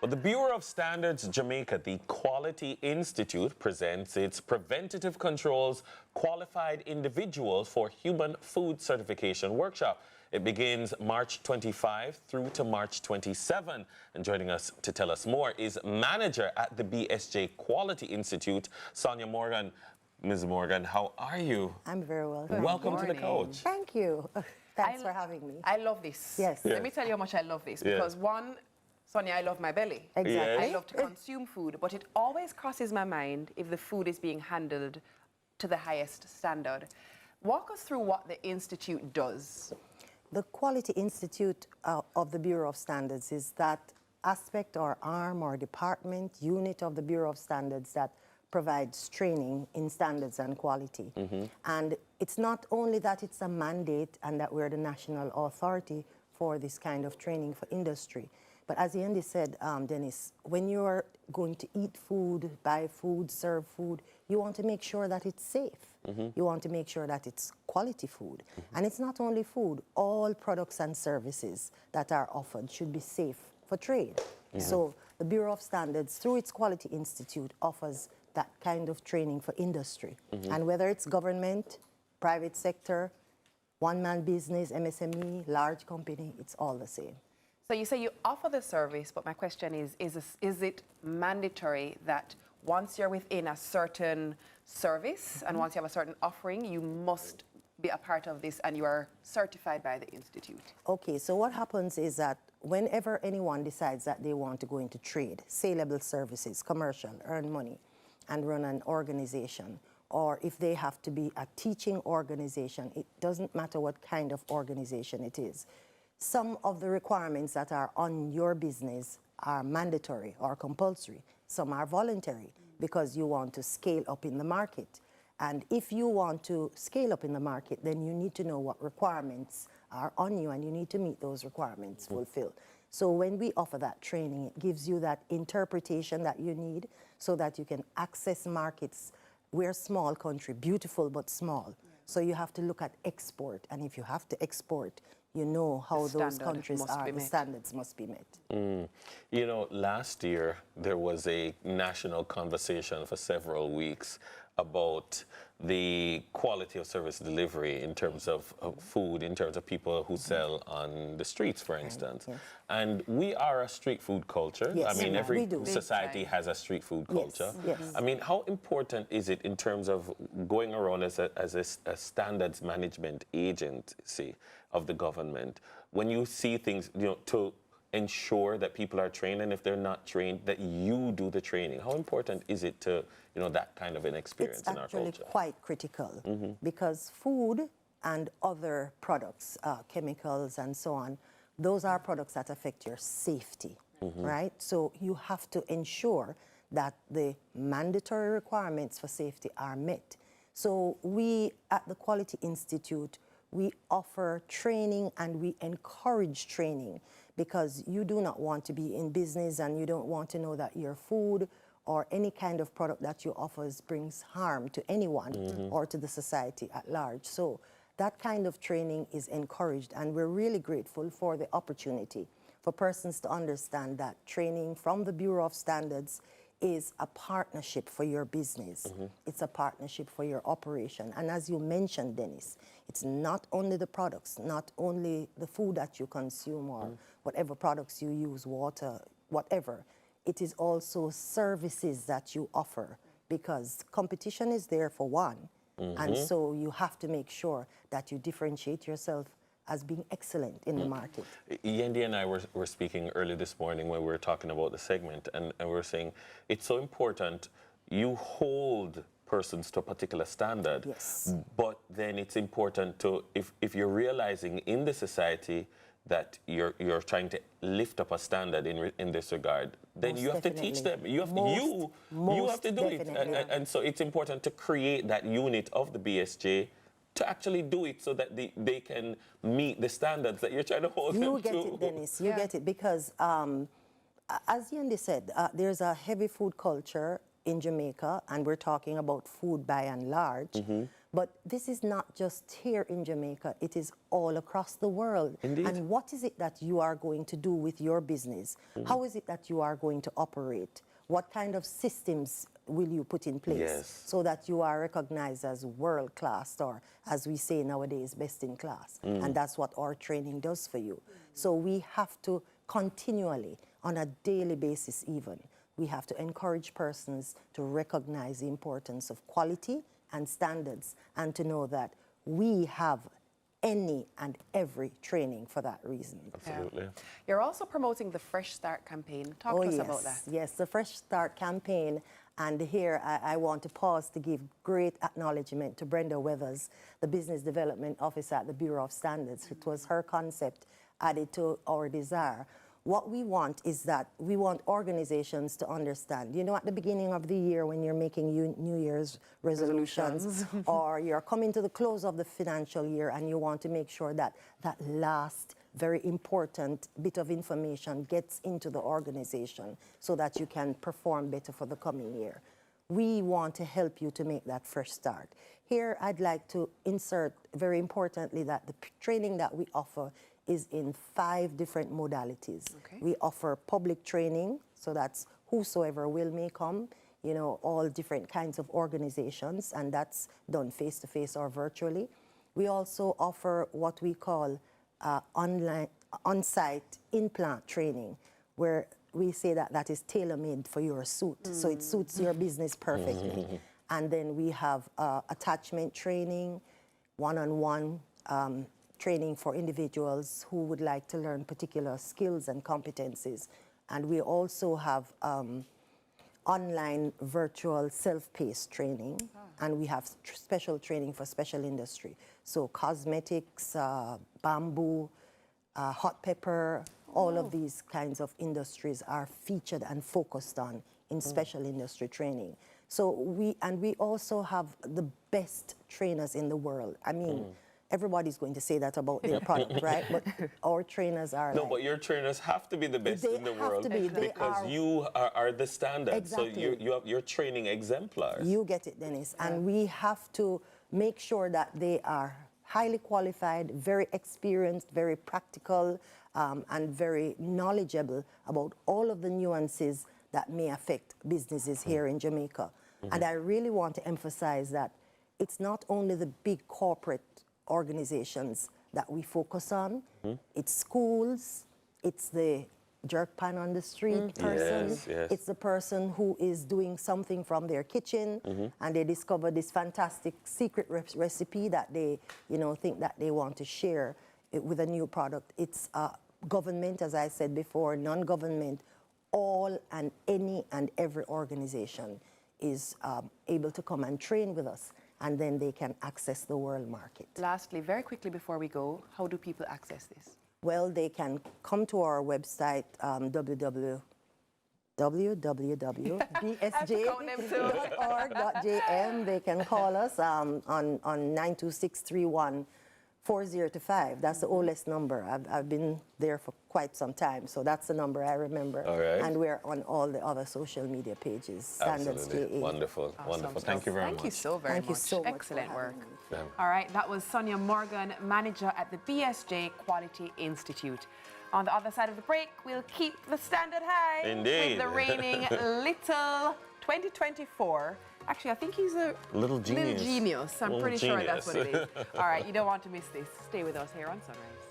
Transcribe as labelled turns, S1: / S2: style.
S1: Well, the Bureau of Standards Jamaica, the Quality Institute, presents its Preventative Controls Qualified Individuals for Human Food Certification workshop. It begins March 25 through to March 27. And joining us to tell us more is manager at the Bsj Quality Institute, Sonia Morgan. Ms. Morgan, how are you?
S2: I'm very well.
S1: Welcome to the coach.
S2: Thank you. Thanks for having me.
S3: I love this.
S2: Yes.
S3: Let me tell you how much I love this. Because one, Sonia, I love my belly.
S2: Exactly.
S1: Yes.
S3: I love to consume food, but it always crosses my mind if the food is being handled to the highest standard. Walk us through what the Institute does.
S2: The Quality Institute of the Bureau of Standards is that aspect or arm or department, unit of the Bureau of Standards that provides training in standards and quality. And it's not only that it's a mandate and that we're the national authority for this kind of training for industry, but as Andy said, Dennis, when you're going to eat food, buy food, serve food, you want to make sure that it's safe. You want to make sure that it's quality food. And it's not only food, all products and services that are offered should be safe for trade. So the Bureau of Standards, through its Quality Institute, offers that kind of training for industry. And whether it's government, private sector, one-man business, MSME, large company, it's all the same.
S3: So you say you offer the service, but my question is it mandatory that once you're within a certain service and once you have a certain offering, you must be a part of this and you are certified by the Institute?
S2: Okay, so what happens is that whenever anyone decides that they want to go into trade, saleable services, commercial, earn money, and run an organization, or if they have to be a teaching organization, it doesn't matter what kind of organization it is. Some of the requirements that are on your business are mandatory or compulsory. Some are voluntary because you want to scale up in the market. And if you want to scale up in the market, then you need to know what requirements are on you and you need to meet those requirements fulfilled. So when we offer that training, it gives you that interpretation that you need so that you can access markets. We're a small country, beautiful but small. So you have to look at export. And if you have to export, you know how those countries are, the standards must be met.
S1: You know, last year there was a national conversation for several weeks about the quality of service delivery in terms of food, in terms of people who sell on the streets, for instance.
S2: Yes.
S1: And we are a street food culture.
S2: Yes,
S1: I mean, every
S2: we do.
S1: society has a street food culture.
S2: Yes, yes.
S1: I mean, how important is it in terms of going around as a standards management agency of the government, when you see things, you know, to ensure that people are trained, and if they're not trained, that you do the training? How important is it to, you know, that kind of an experience in our culture?
S2: It's actually quite critical because food and other products, chemicals and so on, those are products that affect your safety, right? So you have to ensure that the mandatory requirements for safety are met. So we at the Quality Institute, we offer training and we encourage training because you do not want to be in business and you don't want to know that your food or any kind of product that you offer brings harm to anyone or to the society at large. So that kind of training is encouraged, and we're really grateful for the opportunity for persons to understand that training from the Bureau of Standards is a partnership for your business. It's a partnership for your operation. And as you mentioned, Dennis, it's not only the products, not only the food that you consume or whatever products you use, water, whatever. It is also services that you offer because competition is there for one. And so you have to make sure that you differentiate yourself as being excellent in the market.
S1: Yendi and I were speaking early this morning when we were talking about the segment, and we were saying it's so important you hold persons to a particular standard, but then it's important to, if you're realizing in the society that you're trying to lift up a standard in this regard, then
S2: Most
S1: you have
S2: definitely.
S1: to teach them. You have you have to do it, and so it's important to create that unit of the BSJ to actually do it so that they can meet the standards that you're trying to hold them to.
S2: You get it, Dennis. You get it because, as Yendi said, there's a heavy food culture in Jamaica, and we're talking about food by and large. But this is not just here in Jamaica, it is all across the world.
S1: Indeed.
S2: And what is it that you are going to do with your business? How is it that you are going to operate? What kind of systems will you put in place
S1: Yes.
S2: so that you are recognized as world class, or as we say nowadays, best in class? And that's what our training does for you. So we have to continually, on a daily basis even, we have to encourage persons to recognize the importance of quality and standards, and to know that we have any and every training for that reason.
S1: Absolutely.
S3: Yeah. You're also promoting the Fresh Start campaign. Talk to us about that.
S2: Yes, the Fresh Start campaign. And here I want to pause to give great acknowledgement to Brenda Weathers, the Business Development Officer at the Bureau of Standards. It was her concept added to our desire. What we want is that we want organizations to understand, you know, at the beginning of the year when you're making New Year's resolutions or you're coming to the close of the financial year and you want to make sure that that last very important bit of information gets into the organization so that you can perform better for the coming year. We want to help you to make that fresh start. Here, I'd like to insert very importantly that the training that we offer is in 5 different modalities.
S3: Okay.
S2: We offer public training, so that's whosoever will may come, you know, all different kinds of organizations, and that's done face-to-face or virtually. We also offer what we call online, on-site implant training, where we say that that is tailor-made for your suit, so it suits your business perfectly. And then we have attachment training, one-on-one training for individuals who would like to learn particular skills and competencies. And we also have online virtual self-paced training, and we have special training for special industry. So cosmetics, bamboo, hot pepper, all of these kinds of industries are featured and focused on in special industry training. So we also have the best trainers in the world. I mean, everybody's going to say that about their product, right? But our trainers are
S1: But your trainers have to be the best in the world
S2: to be.
S1: because you are the standard.
S2: Exactly.
S1: So you're training exemplars.
S2: You get it, Dennis. And we have to make sure that they are highly qualified, very experienced, very practical, and very knowledgeable about all of the nuances that may affect businesses here in Jamaica. And I really want to emphasize that it's not only the big corporate organizations that we focus on, it's schools, it's the jerk pan on the street person,
S1: Yes.
S2: it's the person who is doing something from their kitchen and they discover this fantastic secret recipe that they, you know, think that they want to share with a new product. It's government, as I said before, non-government, all and any and every organization is able to come and train with us, and then they can access the world market.
S3: Lastly, very quickly before we go, how do people access this?
S2: Well, they can come to our website, www.bsj.org.jm. They can call us on 92631-4025. That's the oldest number. I've been there for quite some time, so that's the number I remember.
S1: All right.
S2: And we're on all the other social media pages. Standards
S1: Absolutely.
S2: JA.
S1: Wonderful.
S3: Awesome.
S1: Wonderful. Thank you very much.
S3: Thank you so very
S2: Thank you
S3: much.
S2: so much for
S3: Excellent
S2: having
S3: work.
S2: me.
S1: Yeah.
S3: All right, that was Sonia Morgan, manager at the Bsj Quality Institute. On the other side of the break, we'll keep the standard high
S1: Indeed.
S3: with the reigning Little 2024. Actually, I think he's a
S1: Little genius.
S3: I'm
S1: Little
S3: pretty sure that's what it
S1: genius.
S3: is. All right, you don't want to miss this. Stay with us here on Sunrise.